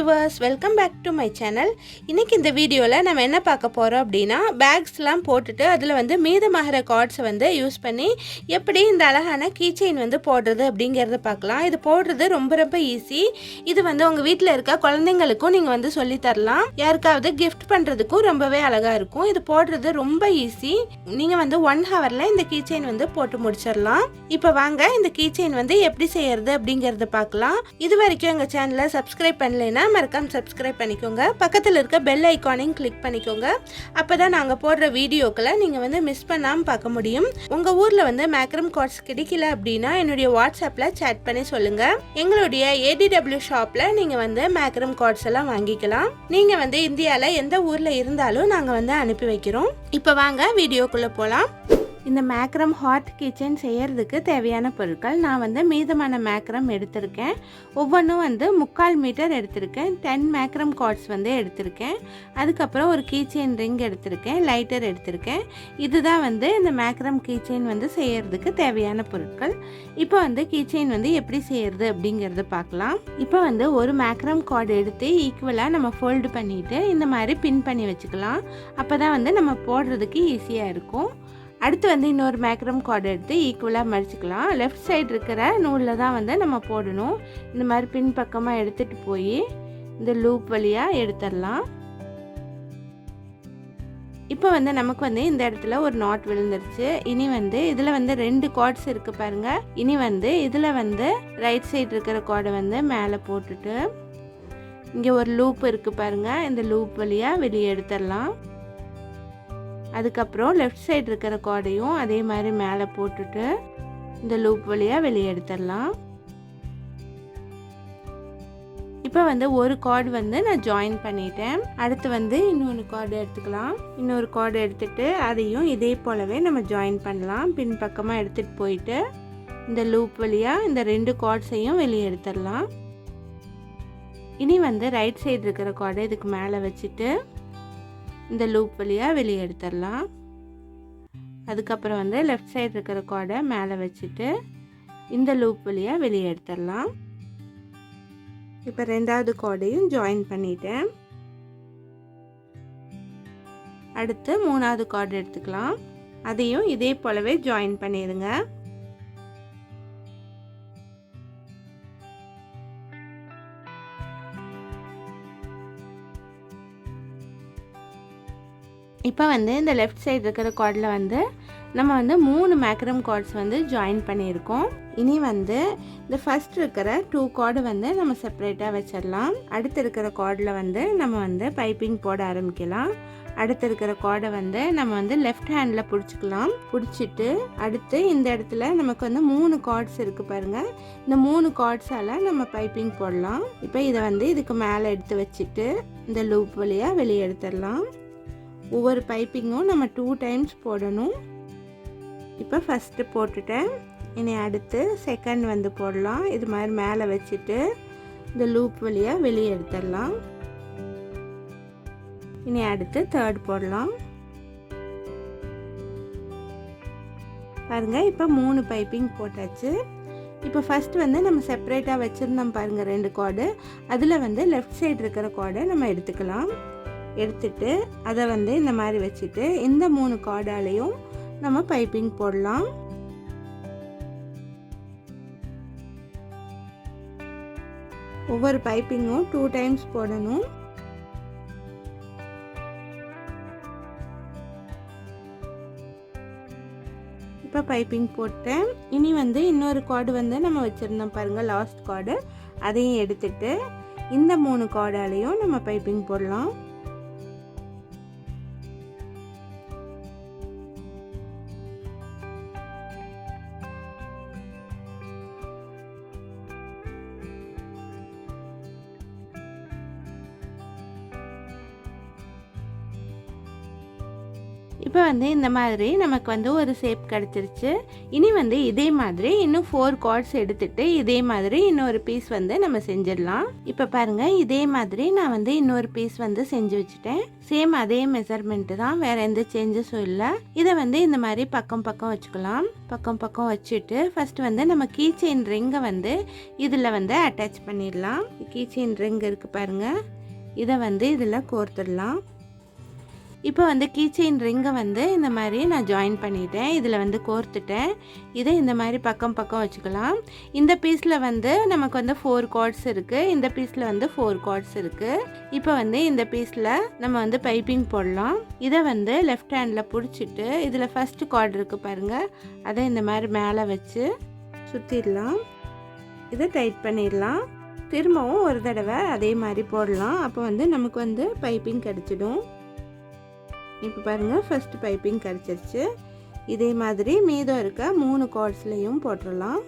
Viewers, welcome back to my channel. இன்றைக்கி இந்த வீடியோவில் நம்ம என்ன பார்க்க போகிறோம் அப்படின்னா, பேக்ஸ்லாம் போட்டுட்டு அதில் மீதமாகிற கார்ட்ஸை யூஸ் பண்ணி எப்படி இந்த அழகான கீ செயின் போடுறது அப்படிங்கிறத பார்க்கலாம். இது போடுறது ரொம்ப ரொம்ப ஈஸி. இது உங்கள் வீட்டில் இருக்க குழந்தைங்களுக்கும் நீங்கள் சொல்லித்தரலாம். யாருக்காவது கிஃப்ட் பண்ணுறதுக்கும் ரொம்பவே அழகாக இருக்கும். இது போடுறது ரொம்ப ஈஸி. நீங்கள் 1 ஹவரில் இந்த கீ செயின் போட்டு முடிச்சிடலாம். இப்போ வாங்க இந்த கீ செயின் எப்படி செய்யறது அப்படிங்கிறத பார்க்கலாம். இது வரைக்கும் எங்கள் சேனலை சப்ஸ்கிரைப் பண்ணலைன்னா மறக்காம சப்ஸ்கிரைப் பண்ணிக்கோங்க. பக்கத்தில் இருக்க பெல் ஐக்கானையும் கிளிக் பண்ணிக்கோங்க. அப்போ தான் நாங்கள் போடுற வீடியோக்களை நீங்கள் மிஸ் பண்ணாமல் பார்க்க முடியும். உங்கள் ஊரில் மேக்ரம் கார்ட்ஸ் கிடைக்கல அப்படின்னா என்னுடைய வாட்ஸ்அப்பில் சேட் பண்ணி சொல்லுங்கள். எங்களுடைய ADW ஷாப்பில் நீங்கள் மேக்ரம் கார்ட்ஸ் எல்லாம் வாங்கிக்கலாம். நீங்கள் இந்தியாவில் எந்த ஊரில் இருந்தாலும் நாங்கள் அனுப்பி வைக்கிறோம். இப்போ வாங்க வீடியோக்குள்ளே போகலாம். இந்த மேக்ரம் ஹார்ட் கிச்சன் செய்யறதுக்கு தேவையான பொருட்கள் நான் மீதமான மேக்ரம் எடுத்திருக்கேன். ஒவ்வொன்றும் 3/4 மீட்டர் எடுத்திருக்கேன். 10 மேக்ரம் கார்ட்ஸ் எடுத்திருக்கேன். அதுக்கப்புறம் ஒரு கீச்செயின் ரிங் எடுத்திருக்கேன். லைட்டர் எடுத்திருக்கேன். இதுதான் இந்த மேக்ரம் கீச்செயின் செய்யறதுக்கு தேவையான பொருட்கள். இப்போ கீச்செயின் எப்படி செய்யறது அப்படிங்கிறத பார்க்கலாம். இப்போ ஒரு மேக்ரம் கார்டு எடுத்து ஈக்குவலாக நம்ம ஃபோல்டு பண்ணிட்டு இந்த மாதிரி பின் பண்ணி வச்சுக்கலாம். அப்போ தான் நம்ம போடுறதுக்கு ஈஸியாக இருக்கும். அடுத்து இன்னொரு மேக்ரம் கார்டு எடுத்து ஈக்குவலாக மடிச்சுக்கலாம். லெஃப்ட் சைடு இருக்கிற நூலில் தான் நம்ம போடணும். இந்த மாதிரி பின் பக்கமாக எடுத்துகிட்டு போய் இந்த லூப் வழியாக எடுத்துடலாம். இப்போ நமக்கு இந்த இடத்துல ஒரு நாட் விழுந்துருச்சு. இனி இதில் 2 கார்ட்ஸ் இருக்குது பாருங்கள். இனி இதில் ரைட் சைடு இருக்கிற கார்டை மேலே போட்டுட்டு இங்கே ஒரு லூப் இருக்குது பாருங்கள். இந்த லூப் வழியாக வெளியே எடுத்துடலாம். அதுக்கப்புறம் லெஃப்ட் சைடு இருக்கிற கார்டையும் அதே மாதிரி மேலே போட்டுட்டு இந்த லூப் வழியாக வெளியே எடுத்துடலாம். இப்போ ஒரு கார்டு நான் ஜாயின் பண்ணிட்டேன். அடுத்து இன்னொன்று கார்டு எடுத்துக்கலாம். இன்னொரு கார்டு எடுத்துட்டு அதையும் இதே போலவே நம்ம ஜாயின் பண்ணலாம். பின் பக்கமாக எடுத்துகிட்டு போயிட்டு இந்த லூப் வழியாக இந்த 2 கார்ட்ஸையும் வெளியே எடுத்துடலாம். இனி ரைட் சைடு இருக்கிற கார்டை இதுக்கு மேலே வச்சுட்டு இந்த லூப் வழியாக வெளியே எடுத்துடலாம். அதுக்கப்புறம் லெஃப்ட் சைடு இருக்கிற கார்டை மேலே வச்சுட்டு இந்த லூப் வழியாக வெளியே எடுத்துடலாம். இப்போ 2வது கார்டையும் ஜாயின் பண்ணிட்டேன். அடுத்து 3வது கார்டு எடுத்துக்கலாம். அதையும் இதே போலவே ஜாயின் பண்ணிடுங்க. இப்போ இந்த லெஃப்ட் சைடு இருக்கிற கார்டில் நம்ம 3 மேக்ரம் கார்ட்ஸ் ஜாயின் பண்ணியிருக்கோம். இனி இந்த ஃபர்ஸ்ட் இருக்கிற 2 கார்டு நம்ம செப்பரேட்டாக வச்சிடலாம். அடுத்து இருக்கிற கார்டில் நம்ம பைப்பிங் போட ஆரம்பிக்கலாம். அடுத்து இருக்கிற கார்டை நம்ம லெஃப்ட் ஹேண்டில் பிடிச்சிக்கலாம். பிடிச்சிட்டு அடுத்து இந்த இடத்துல நமக்கு 3 கார்ட்ஸ் இருக்குது பாருங்கள். இந்த 3 கார்ட்ஸால் நம்ம பைப்பிங் போடலாம். இப்போ இதை இதுக்கு மேலே எடுத்து வச்சுட்டு இந்த லூப் வழியாக வெளியே எடுத்துடலாம். ஒவ்வொரு பைப்பிங்கும் நம்ம 2 டைம்ஸ் போடணும். இப்போ ஃபஸ்ட்டு போட்டுட்டேன். இனி அடுத்து செகண்ட் போடலாம். இது மாதிரி மேலே வச்சுட்டு இந்த லூப் வழியாக வெளியே எடுத்துடலாம். இனி அடுத்து தேர்ட் போடலாம். பாருங்கள், இப்போ 3 பைப்பிங் போட்டாச்சு. இப்போ ஃபஸ்ட்டு நம்ம செப்பரேட்டாக வச்சுருந்தோம் பாருங்கள் 2 கார்டு. அதில் லெஃப்ட் சைடு இருக்கிற கார்டை நம்ம எடுத்துக்கலாம். எடுத்துட்டு அதை இந்த மாதிரி வச்சுட்டு இந்த 3 கார்டாலையும் நம்ம பைப்பிங் போடலாம். ஒவ்வொரு பைப்பிங்கும் 2 டைம்ஸ் போடணும். இப்போ பைப்பிங் போட்டேன். இனி இன்னொரு கார்டு நம்ம வச்சுருந்தோம் பாருங்கள், லாஸ்ட் கார்டு. அதையும் எடுத்துட்டு இந்த 3 கார்டாலையும் நம்ம பைப்பிங் போடலாம். இப்போ வந்து இந்த மாதிரி நமக்கு வந்து ஒரு ஷேப் கிடச்சிருச்சு. இனி வந்து இதே மாதிரி இன்னும் 4 கார்ட்ஸ் எடுத்துட்டு இதே மாதிரி இன்னொரு பீஸ் வந்து நம்ம செஞ்சிடலாம். இப்போ பாருங்க, இதே மாதிரி நான் வந்து இன்னொரு பீஸ் வந்து செஞ்சு வச்சுட்டேன். சேம் அதே மெஷர்மெண்ட் தான், வேற எந்த சேஞ்சஸும் இல்லை. இதை வந்து இந்த மாதிரி பக்கம் பக்கம் வச்சுக்கலாம். பக்கம் பக்கம் வச்சுட்டு ஃபர்ஸ்ட் வந்து நம்ம கீ செயின் ரிங்கை வந்து இதில் வந்து அட்டாச் பண்ணிடலாம். கீ செயின் ரிங் இருக்கு பாருங்க, இதை வந்து இதில் கோர்த்துடலாம். இப்போ வந்து கீ செயின் ரிங்கை வந்து இந்த மாதிரி நான் ஜாயின் பண்ணிட்டேன். இதில் வந்து கோர்த்துட்டேன். இதை இந்த மாதிரி பக்கம் பக்கம் வச்சுக்கலாம். இந்த பீஸில் வந்து நமக்கு வந்து 4 கார்ட்ஸ் இருக்குது. இந்த பீஸில் வந்து 4 கார்ட்ஸ் இருக்குது. இப்போ வந்து இந்த பீஸில் நம்ம வந்து பைப்பிங் போடலாம். இதை வந்து லெஃப்ட் ஹேண்டில் பிடிச்சிட்டு இதில் ஃபர்ஸ்ட் கார்டு இருக்குது பாருங்கள், அதை இந்த மாதிரி மேலே வச்சு சுற்றிடலாம். இதை டைட் பண்ணிடலாம். திரும்பவும் ஒரு தடவை அதே மாதிரி போடலாம். அப்போ வந்து நமக்கு வந்து பைப்பிங் கிடச்சிடும். இப்போ பாருங்கள், ஃபர்ஸ்ட் பைப்பிங் கிடச்சிருச்சு. இதே மாதிரி மீதம் இருக்க 3 கார்ட்ஸ்லையும் போட்டுடலாம்.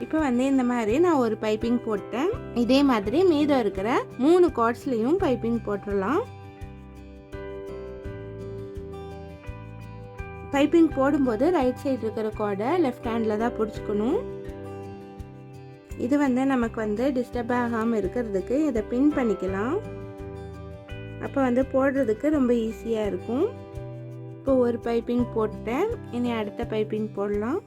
இப்போ வந்து இந்த மாதிரி நான் ஒரு பைப்பிங் போட்டேன். இதே மாதிரி மீதம் இருக்கிற 3 கார்ட்ஸ்லையும் பைப்பிங் போட்டுடலாம். பைப்பிங் போடும்போது ரைட் சைடு இருக்கிற கார்டை லெஃப்ட் ஹேண்டில் தான் பிடிச்சிக்கணும். இது வந்து நமக்கு வந்து டிஸ்டர்ப் ஆகாமல் இருக்கிறதுக்கு இதை பின் பண்ணிக்கலாம். அப்போ வந்து போடுறதுக்கு ரொம்ப ஈஸியாக இருக்கும். இப்போ ஒரு பைப்பிங் போட்டேன். இனி அடுத்த பைப்பிங் போடலாம்.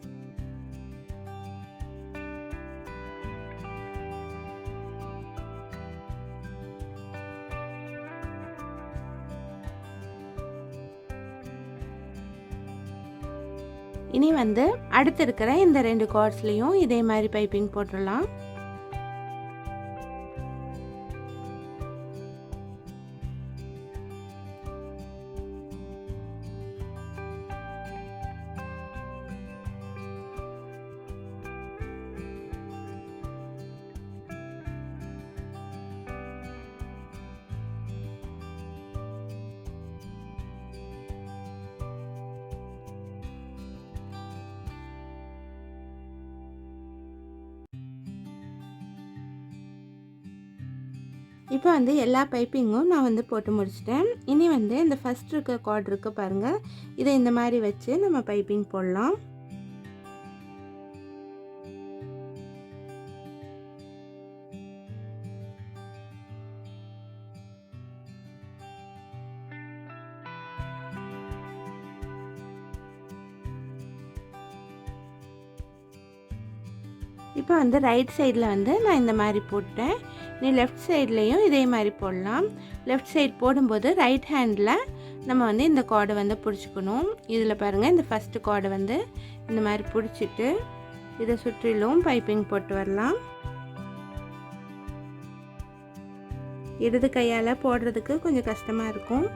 இனி வந்து அடுத்து இருக்கிற இந்த 2 கார்ட்ஸ்லையும் இதே மாதிரி பைப்பிங் போட்டுடலாம். இப்போ வந்து எல்லா பைப்பிங்கும் நான் வந்து போட்டு முடிச்சிட்டேன். இனி வந்து இந்த ஃபர்ஸ்ட் இருக்க கார்டு இருக்குது பாருங்கள், இதை இந்த மாதிரி வச்சு நம்ம பைப்பிங் போடலாம். இப்போ வந்து ரைட் சைடில் வந்து நான் இந்த மாதிரி போட்டேன். நீ லெஃப்ட் சைட்லேயும் இதே மாதிரி போடலாம். லெஃப்ட் சைட் போடும்போது ரைட் ஹேண்டில் நம்ம வந்து இந்த கார்டை வந்து பிடிச்சிக்கணும். இதில் பாருங்கள், இந்த ஃபஸ்ட்டு கார்டை வந்து இந்த மாதிரி பிடிச்சிட்டு இதை சுற்றிலும் பைப்பிங் போட்டு வரலாம். இடது கையால் போடுறதுக்கு கொஞ்சம் கஷ்டமாக இருக்கும்.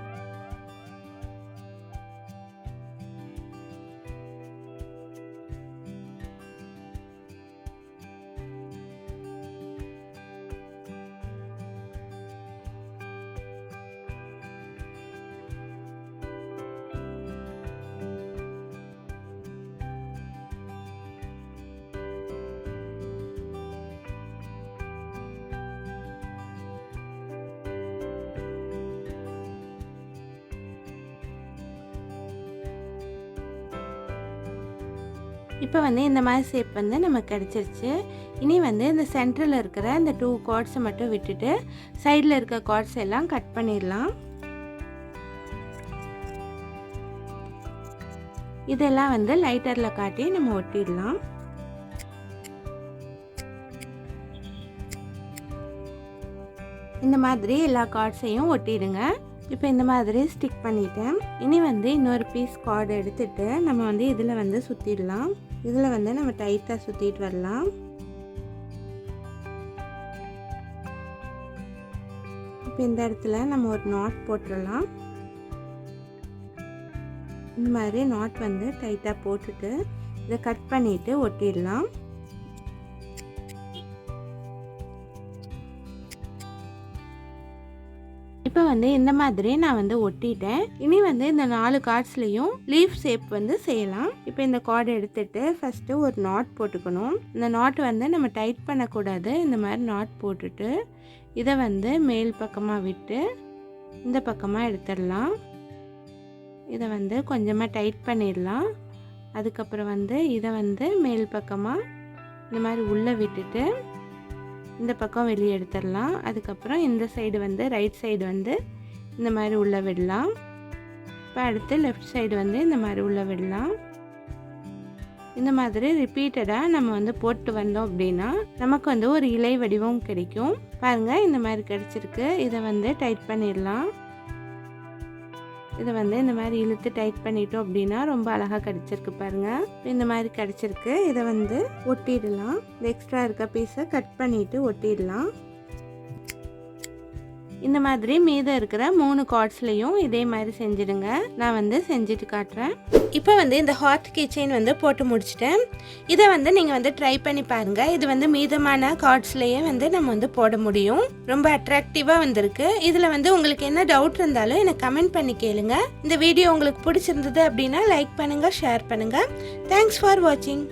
இப்போ வந்து இந்த மாதிரி ஷேப் வந்து நமக்கு கிடச்சிருச்சு. இனி வந்து இந்த சென்டரில் இருக்கிற இந்த 2 கார்ட்ஸை மட்டும் விட்டுட்டு சைடில் இருக்க கார்ட்ஸ் எல்லாம் கட் பண்ணிடலாம். இதெல்லாம் வந்து லைட்டரில் காட்டி நம்ம ஒட்டிடலாம். இந்த மாதிரி எல்லா கார்ட்ஸையும் ஒட்டிடுங்க. இப்போ இந்த மாதிரி ஸ்டிக் பண்ணிட்டேன். இனி வந்து இன்னொரு பீஸ் கார்டு எடுத்துட்டு நம்ம வந்து இதில் வந்து சுற்றிடலாம். இதில் வந்து நம்ம டைட்டாக சுற்றிட்டு வரலாம். இப்போ இந்த இடத்துல நம்ம ஒரு நாட் போட்டுடலாம். இந்த மாதிரி நாட் வந்து டைட்டாக போட்டுட்டு இதை கட் பண்ணிவிட்டு ஒட்டிடலாம். இப்போ வந்து இந்த மாதிரி நான் வந்து ஒட்டிட்டேன். இனி வந்து இந்த 4 கார்ட்ஸ்லேயும் லீஃப் ஷேப் வந்து செய்யலாம். இப்போ இந்த கார்டு எடுத்துட்டு ஃபஸ்ட்டு ஒரு நாட் போட்டுக்கணும். இந்த நாட் வந்து நம்ம டைட் பண்ணக்கூடாது. இந்த மாதிரி நாட் போட்டுட்டு இதை வந்து மேல் பக்கமாக விட்டு இந்த பக்கமாக எடுத்துடலாம். இதை வந்து கொஞ்சமாக டைட் பண்ணிடலாம். அதுக்கப்புறம் வந்து இதை வந்து மேல் பக்கமாக இந்த மாதிரி உள்ளே விட்டுட்டு இந்த பக்கம் வெளியே எடுத்துடலாம். அதுக்கப்புறம் இந்த சைடு வந்து ரைட் சைடு வந்து இந்த மாதிரி உள்ளே விடலாம். இப்போ அடுத்து லெஃப்ட் சைடு வந்து இந்த மாதிரி உள்ளே விடலாம். இந்த மாதிரி ரிப்பீட்டடாக நம்ம வந்து போட்டு வந்தோம் அப்படின்னா நமக்கு வந்து ஒரு இலை வடிவம் கிடைக்கும். பாருங்கள், இந்த மாதிரி கிடச்சிருக்கு. இதை வந்து டைட் பண்ணிடலாம். இதை வந்து இந்த மாதிரி இழுத்து டைட் பண்ணிட்டோம் அப்படின்னா ரொம்ப அழகாக கிடச்சிருக்கு பாருங்கள். இந்த மாதிரி கிடச்சிருக்கு. இதை வந்து ஒட்டிடலாம். இந்த எக்ஸ்ட்ரா இருக்க பீஸை கட் பண்ணிவிட்டு ஒட்டிடலாம். இந்த மாதிரி மீதம் இருக்கிற 3 கார்ட்ஸ்லையும் இதே மாதிரி செஞ்சுடுங்க. நான் வந்து செஞ்சுட்டு காட்டுறேன். இப்போ வந்து இந்த ஹார்ட் கீச்செயின் வந்து போட்டு முடிச்சிட்டேன். இதை வந்து நீங்கள் வந்து ட்ரை பண்ணி பாருங்கள். இது வந்து மீதமான கார்ட்ஸ்லேயே வந்து நம்ம வந்து போட முடியும். ரொம்ப அட்ராக்டிவாக வந்திருக்கு. இதில் வந்து உங்களுக்கு என்ன டவுட் இருந்தாலும் எனக்கு கமெண்ட் பண்ணி கேளுங்க. இந்த வீடியோ உங்களுக்கு பிடிச்சிருந்தது அப்படின்னா லைக் பண்ணுங்கள், ஷேர் பண்ணுங்கள். தேங்க்ஸ் ஃபார் வாட்சிங்.